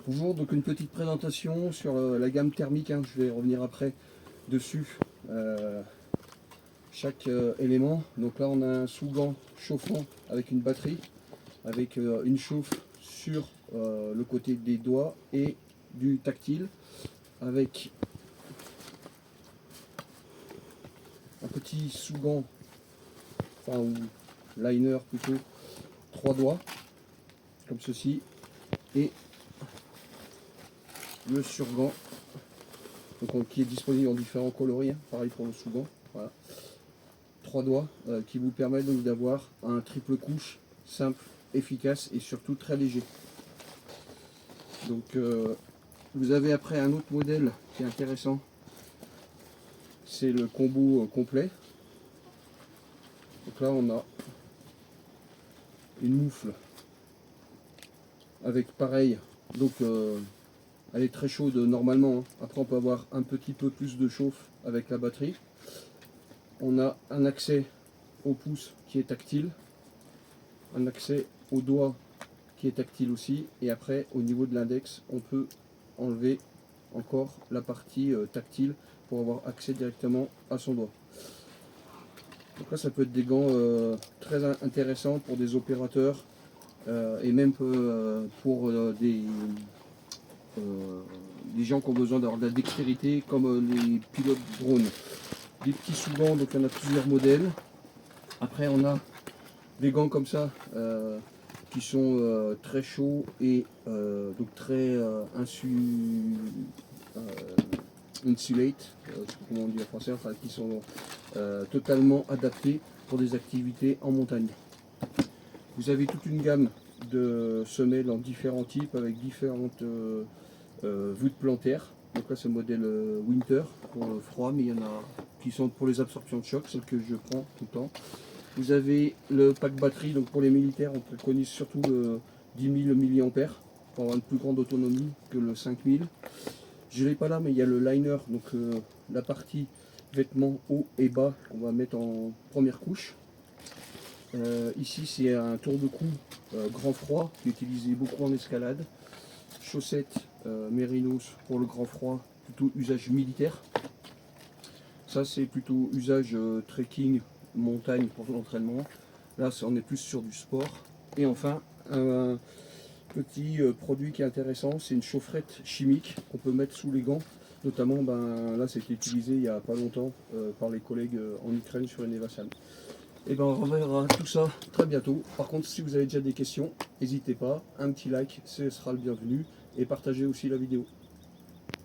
Bonjour, donc une petite présentation sur la gamme thermique, hein. Je vais revenir après dessus chaque élément. Donc là on a un sous-gant chauffant avec une batterie, avec une chauffe sur le côté des doigts et du tactile, avec un petit sous-gant, enfin ou liner plutôt, 3 doigts, comme ceci, et le surgant donc, qui est disponible en différents coloris, hein, pareil pour le sous-gant. Voilà. 3 doigts qui vous permettent donc d'avoir un triple couche simple, efficace et surtout très léger. Donc vous avez après un autre modèle qui est intéressant, c'est le combo complet. Donc là on a une moufle avec pareil, donc elle est très chaude normalement, hein. Après on peut avoir un petit peu plus de chauffe avec la batterie. On a un accès au pouce qui est tactile, un accès au doigt qui est tactile aussi, et après au niveau de l'index on peut enlever encore la partie tactile pour avoir accès directement à son doigt. Donc là ça peut être des gants très intéressants pour des opérateurs et même pour des gens qui ont besoin d'avoir de la dextérité comme les pilotes drones. Des petits sous-gants, donc il y en a plusieurs modèles. Après on a des gants comme ça qui sont très chauds et donc très insulate, je sais pas comment on dit en français, enfin qui sont totalement adaptés pour des activités en montagne. Vous avez toute une gamme de semelles en différents types avec différentes voûtes plantaires. Donc là c'est le modèle Winter pour le froid, mais il y en a qui sont pour les absorptions de choc, celles que je prends tout le temps. Vous avez le pack batterie, donc pour les militaires on préconise surtout le 10 000 mAh pour avoir une plus grande autonomie que le 5000. Je ne l'ai pas là, mais il y a le liner, donc la partie vêtements haut et bas qu'on va mettre en première couche. Ici c'est un tour de cou grand froid qui est utilisé beaucoup en escalade. Chaussettes Mérinos pour le grand froid, plutôt usage militaire. Ça c'est plutôt usage trekking, montagne pour l'entraînement. Là on est plus sur du sport. Et enfin un petit produit qui est intéressant, c'est une chaufferette chimique qu'on peut mettre sous les gants. Notamment là c'était utilisé il n'y a pas longtemps par les collègues en Ukraine sur une Evasan. Et on reverra tout ça très bientôt. Par contre si vous avez déjà des questions, n'hésitez pas, un petit like, ce sera le bienvenu, et partagez aussi la vidéo.